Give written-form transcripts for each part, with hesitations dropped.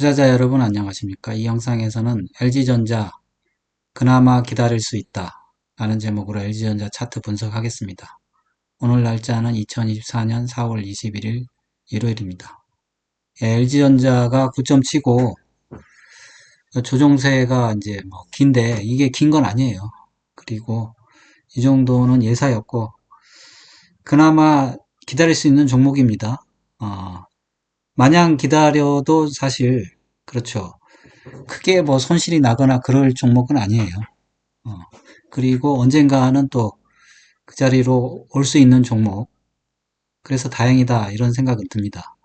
투자자 여러분 안녕하십니까? 이 영상에서는 LG전자 그나마 기다릴 수 있다 라는 제목으로 LG전자 차트 분석하겠습니다. 오늘 날짜는 2024년 4월 21일 일요일입니다. LG전자가 9점 치고 조종세가 이제 뭐 긴데 이게 긴 건 아니에요. 그리고 이 정도는 예사였고 그나마 기다릴 수 있는 종목입니다. 마냥 기다려도 사실 그렇죠. 크게 뭐 손실이 나거나 그럴 종목은 아니에요. 어, 그리고 언젠가는 또 그 자리로 올 수 있는 종목. 그래서 다행이다 이런 생각은 듭니다.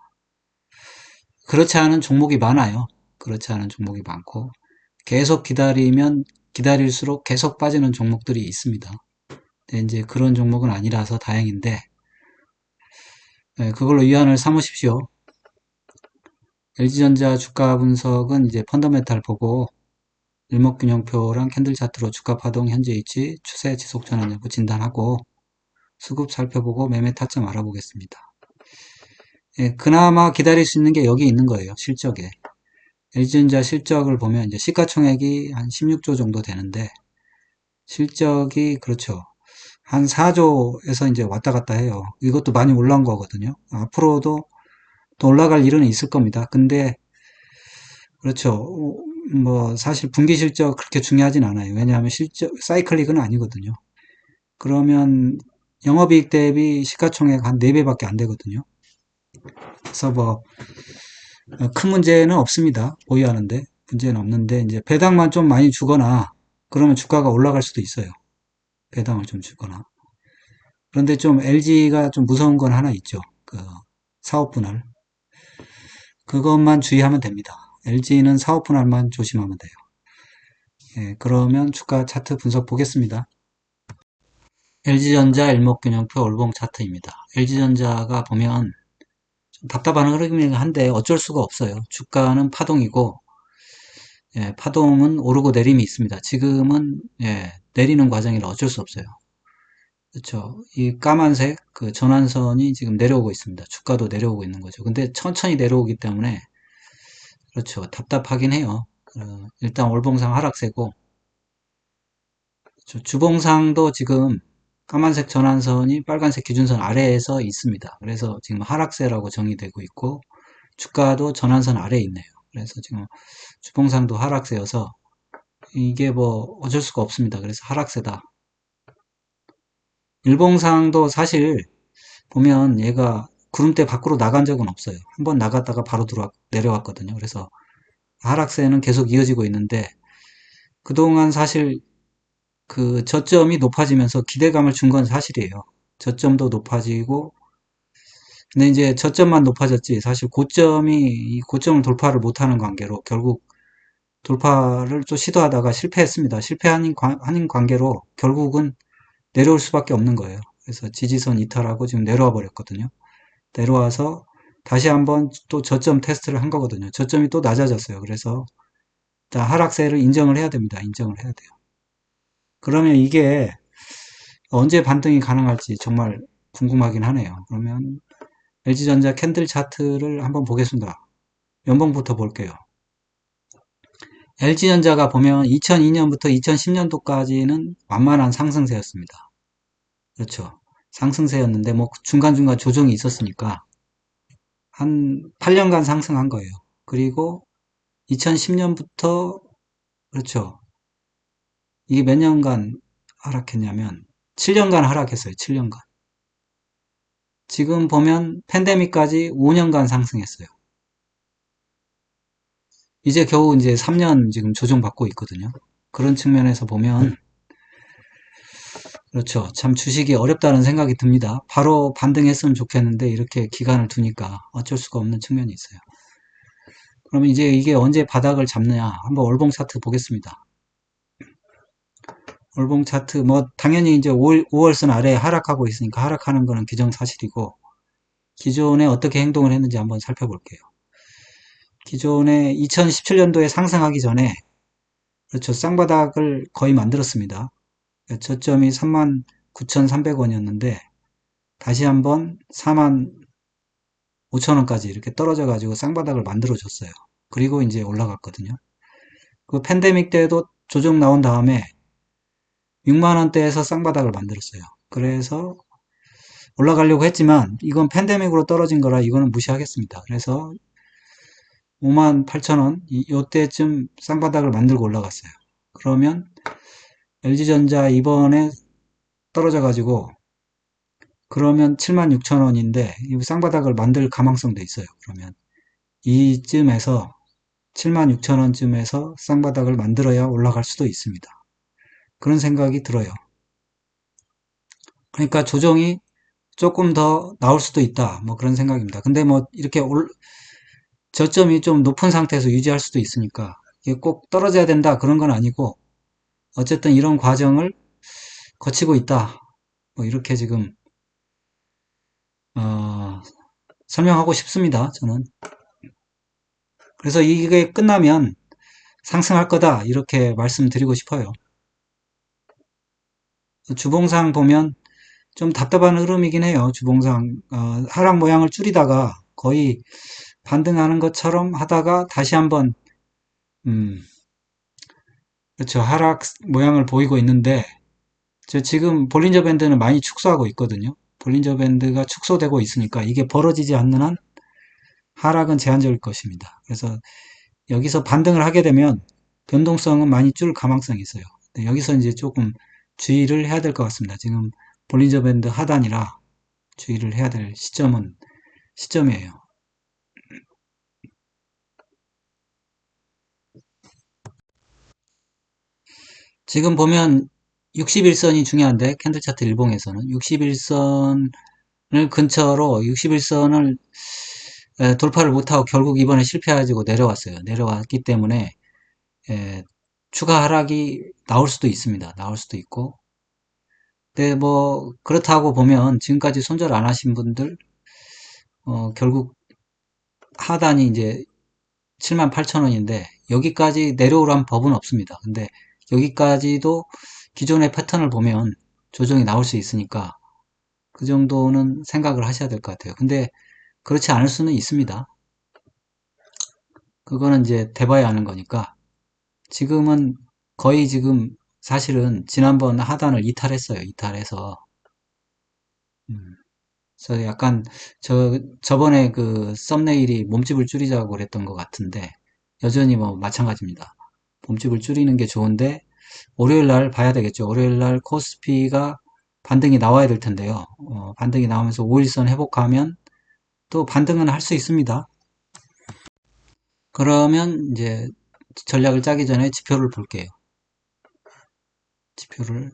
그렇지 않은 종목이 많아요. 그렇지 않은 종목이 많고 계속 기다리면 기다릴수록 계속 빠지는 종목들이 있습니다. 근데 이제 그런 종목은 아니라서 다행인데 그걸로 위안을 삼으십시오. LG전자 주가 분석은 이제 펀더멘탈 보고 일목균형표랑 캔들 차트로 주가 파동, 현재 위치, 추세 지속 전환 여부 진단하고 수급 살펴보고 매매 타점 알아보겠습니다. 그나마 기다릴 수 있는 게 여기 있는 거예요. 실적에. LG전자 실적을 보면 이제 시가총액이 한 16조 정도 되는데 실적이 그렇죠. 한 4조에서 이제 왔다 갔다 해요. 이것도 많이 올라온 거거든요. 앞으로도 또 올라갈 일은 있을 겁니다. 근데 그렇죠. 뭐 사실 분기 실적 그렇게 중요하진 않아요. 왜냐하면 실적 사이클릭은 아니거든요. 그러면 영업이익 대비 시가총액 한 4배밖에 안 되거든요. 그래서 뭐 큰 문제는 없습니다. 보유하는데 문제는 없는데 이제 배당만 좀 많이 주거나 그러면 주가가 올라갈 수도 있어요. 배당을 좀 주거나. 그런데 좀 LG가 좀 무서운 건 하나 있죠. 그 사업 분할. 그것만 주의하면 됩니다. LG는 사업 분할만 조심하면 돼요. 그러면 주가 차트 분석 보겠습니다. LG전자 일목균형표 월봉 차트입니다. LG전자가 보면 좀 답답한 흐름이긴 한데 어쩔 수가 없어요. 주가는 파동이고 파동은 오르고 내림이 있습니다. 지금은 내리는 과정이라 어쩔 수 없어요. 그렇죠. 이 까만색 그 전환선이 지금 내려오고 있습니다. 주가도 내려오고 있는 거죠. 근데 천천히 내려오기 때문에 그렇죠. 답답하긴 해요. 일단 월봉상 하락세고 그렇죠. 주봉상도 지금 까만색 전환선이 빨간색 기준선 아래에서 있습니다. 그래서 지금 하락세라고 정의되고 있고 주가도 전환선 아래에 있네요. 그래서 지금 주봉상도 하락세여서 이게 뭐 어쩔 수가 없습니다. 그래서 하락세다. 일봉상도 사실 보면 얘가 구름대 밖으로 나간 적은 없어요. 한번 나갔다가 바로 내려왔거든요. 그래서 하락세는 계속 이어지고 있는데 그동안 사실 그 저점이 높아지면서 기대감을 준 건 사실이에요. 저점도 높아지고 근데 이제 저점만 높아졌지 사실 고점이 이 고점을 돌파를 못하는 관계로 결국 돌파를 또 시도하다가 실패했습니다. 실패한 관계로 결국은 내려올 수밖에 없는 거예요. 그래서 지지선 이탈하고 지금 내려와 버렸거든요. 내려와서 다시 한번 또 저점 테스트를 한 거거든요. 저점이 또 낮아졌어요. 그래서 하락세를 인정을 해야 됩니다. 인정을 해야 돼요. 그러면 이게 언제 반등이 가능할지 정말 궁금하긴 하네요. 그러면 LG전자 캔들 차트를 한번 보겠습니다. 연봉부터 볼게요. LG전자가 보면 2002년부터 2010년도까지는 완만한 상승세였습니다. 그렇죠. 상승세였는데 뭐 중간중간 조정이 있었으니까 한 8년간 상승한 거예요. 그리고 2010년부터 그렇죠. 이게 몇 년간 하락했냐면 7년간 하락했어요. 7년간. 지금 보면 팬데믹까지 5년간 상승했어요. 이제 겨우 이제 3년 지금 조정받고 있거든요. 그런 측면에서 보면 그렇죠. 참 주식이 어렵다는 생각이 듭니다. 바로 반등했으면 좋겠는데 이렇게 기간을 두니까 어쩔 수가 없는 측면이 있어요. 그러면 이제 이게 언제 바닥을 잡느냐 한번 월봉 차트 보겠습니다. 월봉 차트 뭐 당연히 이제 5월선 아래에 하락하고 있으니까 하락하는 거는 기정사실이고 기존에 어떻게 행동을 했는지 한번 살펴볼게요. 기존에 2017년도에 상승하기 전에 그렇죠. 쌍바닥을 거의 만들었습니다. 저점이 39,300원이었는데 다시 한번 45,000원까지 이렇게 떨어져 가지고 쌍바닥을 만들어 줬어요. 그리고 이제 올라갔거든요. 그 팬데믹 때도 조정 나온 다음에 6만 원대에서 쌍바닥을 만들었어요. 그래서 올라가려고 했지만 이건 팬데믹으로 떨어진 거라 이거는 무시하겠습니다. 그래서 5만 8천 원 이때쯤 쌍바닥을 만들고 올라갔어요. 그러면 LG전자 이번에 떨어져 가지고 그러면 7만 6천 원인데 이 쌍바닥을 만들 가망성도 있어요. 그러면 이쯤에서 7만 6천 원쯤에서 쌍바닥을 만들어야 올라갈 수도 있습니다. 그런 생각이 들어요. 그러니까 조정이 조금 더 나올 수도 있다. 뭐 그런 생각입니다. 근데 뭐 이렇게 저점이 좀 높은 상태에서 유지할 수도 있으니까 이게 꼭 떨어져야 된다 그런 건 아니고 어쨌든 이런 과정을 거치고 있다. 뭐 이렇게 지금 어, 설명하고 싶습니다. 저는. 그래서 이게 끝나면 상승할 거다 이렇게 말씀드리고 싶어요. 주봉상 보면 좀 답답한 흐름이긴 해요. 주봉상 하락 모양을 줄이다가 거의 반등하는 것처럼 하다가 다시 한번 음, 그렇죠. 하락 모양을 보이고 있는데 지금 볼린저 밴드는 많이 축소하고 있거든요. 볼린저 밴드가 축소되고 있으니까 이게 벌어지지 않는 한 하락은 제한적일 것입니다. 그래서 여기서 반등을 하게 되면 변동성은 많이 줄 가망성이 있어요. 여기서 이제 조금 주의를 해야 될 것 같습니다. 지금 볼린저 밴드 하단이라 주의를 해야 될 시점이에요. 지금 보면 61선이 중요한데 캔들 차트 일봉에서는 61선을 근처로 61선을 돌파를 못하고 결국 이번에 실패해가지고 내려왔어요. 내려왔기 때문에 추가 하락이 나올 수도 있습니다. 나올 수도 있고 근데 뭐 그렇다고 보면 지금까지 손절 안 하신 분들 결국 하단이 이제 7만 8천 원인데 여기까지 내려오란 법은 없습니다. 근데 여기까지도 기존의 패턴을 보면 조정이 나올 수 있으니까 그 정도는 생각을 하셔야 될 것 같아요. 근데 그렇지 않을 수는 있습니다. 그거는 이제 돼봐야 하는 거니까 지금은 거의 지금 사실은 지난번 하단을 이탈했어요. 이탈해서 그래서 약간 저번에 그 썸네일이 몸집을 줄이자고 그랬던 것 같은데 여전히 뭐 마찬가지입니다. 몸집을 줄이는 게 좋은데 월요일 날 봐야 되겠죠. 월요일 날 코스피가 반등이 나와야 될 텐데요. 반등이 나오면서 5일선 회복하면 또 반등은 할 수 있습니다. 그러면 이제 전략을 짜기 전에 지표를 볼게요. 지표를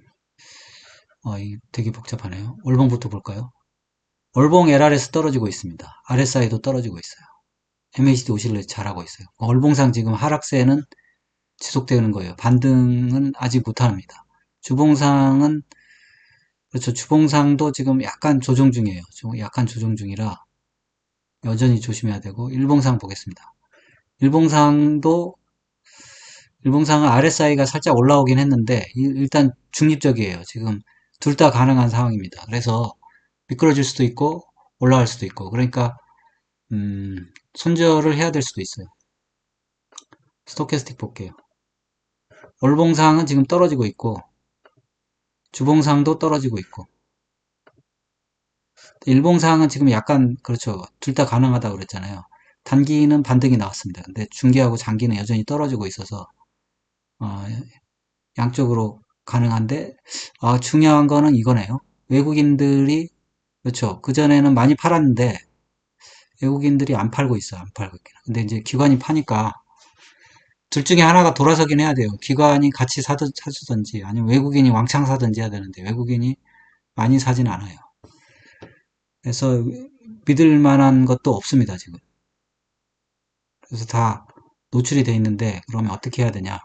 되게 복잡하네요. 월봉부터 볼까요? 월봉 LR에서 떨어지고 있습니다. RSI도 떨어지고 있어요. MACD 오실러 잘하고 있어요. 월봉상 지금 하락세는 지속되는 거예요. 반등은 아직 못합니다. 주봉상은 그렇죠. 주봉상도 지금 약간 조정 중이에요. 약간 조정 중이라 여전히 조심해야 되고 일봉상 보겠습니다. 일봉상도 일봉상은 RSI가 살짝 올라오긴 했는데 일단 중립적이에요. 지금 둘 다 가능한 상황입니다. 그래서 미끄러질 수도 있고 올라갈 수도 있고 그러니까 손절을 해야 될 수도 있어요. 스토캐스틱 볼게요. 월봉상은 지금 떨어지고 있고 주봉상도 떨어지고 있고 일봉상은 지금 약간 그렇죠. 둘 다 가능하다고 그랬잖아요. 단기는 반등이 나왔습니다. 근데 중기하고 장기는 여전히 떨어지고 있어서 어, 양쪽으로 가능한데 중요한 거는 이거네요. 외국인들이 그렇죠. 그전에는 많이 팔았는데 외국인들이 안 팔고 있어요. 안 팔고 있긴. 근데 이제 기관이 파니까 둘 중에 하나가 돌아서긴 해야 돼요. 기관이 같이 사주든지 아니면 외국인이 왕창 사든지 해야 되는데 외국인이 많이 사진 않아요. 그래서 믿을 만한 것도 없습니다, 지금. 그래서 다 노출이 돼 있는데 그러면 어떻게 해야 되냐?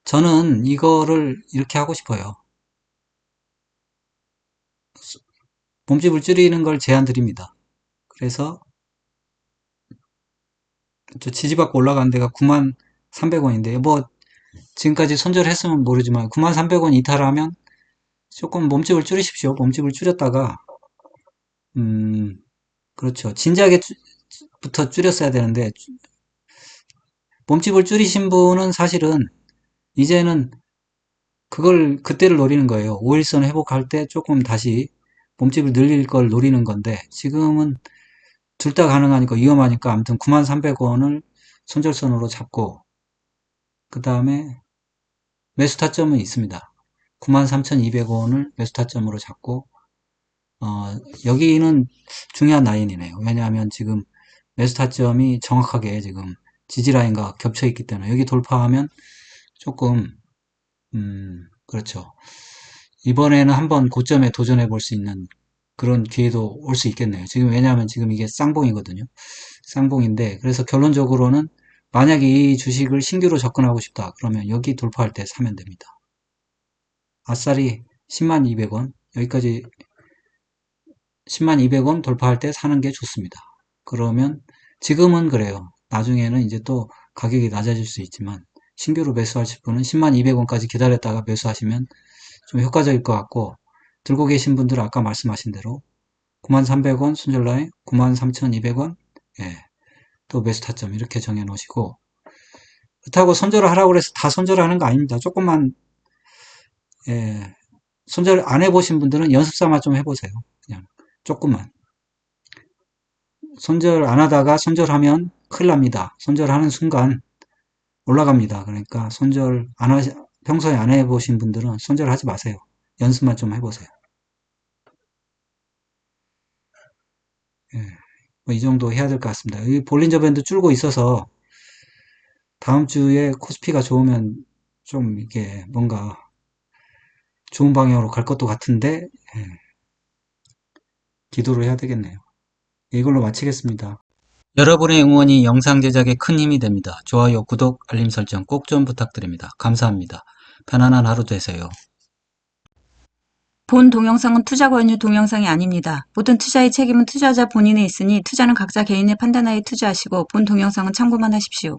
저는 이거를 이렇게 하고 싶어요. 몸집을 줄이는 걸 제안 드립니다. 그래서 저 지지받고 올라간 데가 9만 300원인데 뭐 지금까지 손절했으면 모르지만 9만 300원 이탈하면 조금 몸집을 줄이십시오. 몸집을 줄였다가 그렇죠. 진작에 부터 줄였어야 되는데, 몸집을 줄이신 분은 사실은 이제는 그때를 노리는 거예요. 5일선 회복할 때 조금 다시 몸집을 늘릴 걸 노리는 건데, 지금은 둘 다 가능하니까 위험하니까 아무튼 93,300원을 손절선으로 잡고, 그 다음에 매수 타점은 있습니다. 93,200원을 매수 타점으로 잡고, 여기는 중요한 라인이네요. 왜냐하면 지금 매수 타점이 정확하게 지금 지지라인과 겹쳐 있기 때문에 여기 돌파하면 조금, 그렇죠. 이번에는 한번 고점에 도전해 볼 수 있는 그런 기회도 올 수 있겠네요. 지금 왜냐하면 지금 이게 쌍봉이거든요. 쌍봉인데, 그래서 결론적으로는 만약에 이 주식을 신규로 접근하고 싶다. 그러면 여기 돌파할 때 사면 됩니다. 아싸리 10만 200원, 여기까지 10만 200원 돌파할 때 사는 게 좋습니다. 그러면 지금은 그래요. 나중에는 이제 또 가격이 낮아질 수 있지만 신규로 매수하실 분은 10만 200원까지 기다렸다가 매수하시면 좀 효과적일 것 같고, 들고 계신 분들은 아까 말씀하신 대로 93,300원 손절라인, 93,200원, 예, 또 매수 타점 이렇게 정해 놓으시고, 그렇다고 손절을 하라고 해서 다 손절하는 거 아닙니다. 조금만, 예, 손절 안 해보신 분들은 연습 삼아 좀 해보세요. 그냥 조금만. 손절 안 하다가 손절하면 큰일 납니다. 손절하는 순간 올라갑니다. 그러니까 평소에 안 해보신 분들은 손절하지 마세요. 연습만 좀 해보세요. 예, 뭐이 정도 해야 될 것 같습니다. 이 볼린저 밴드 줄고 있어서 다음 주에 코스피가 좋으면 좀 이게 뭔가 좋은 방향으로 갈 것도 같은데, 예, 기도를 해야 되겠네요. 이걸로 마치겠습니다. 여러분의 응원이 영상 제작에 큰 힘이 됩니다. 좋아요, 구독, 알림 설정 꼭 좀 부탁드립니다. 감사합니다. 편안한 하루 되세요. 본 동영상은 투자 권유 동영상이 아닙니다. 모든 투자의 책임은 투자자 본인에 있으니 투자는 각자 개인의 판단하에 투자하시고 본 동영상은 참고만 하십시오.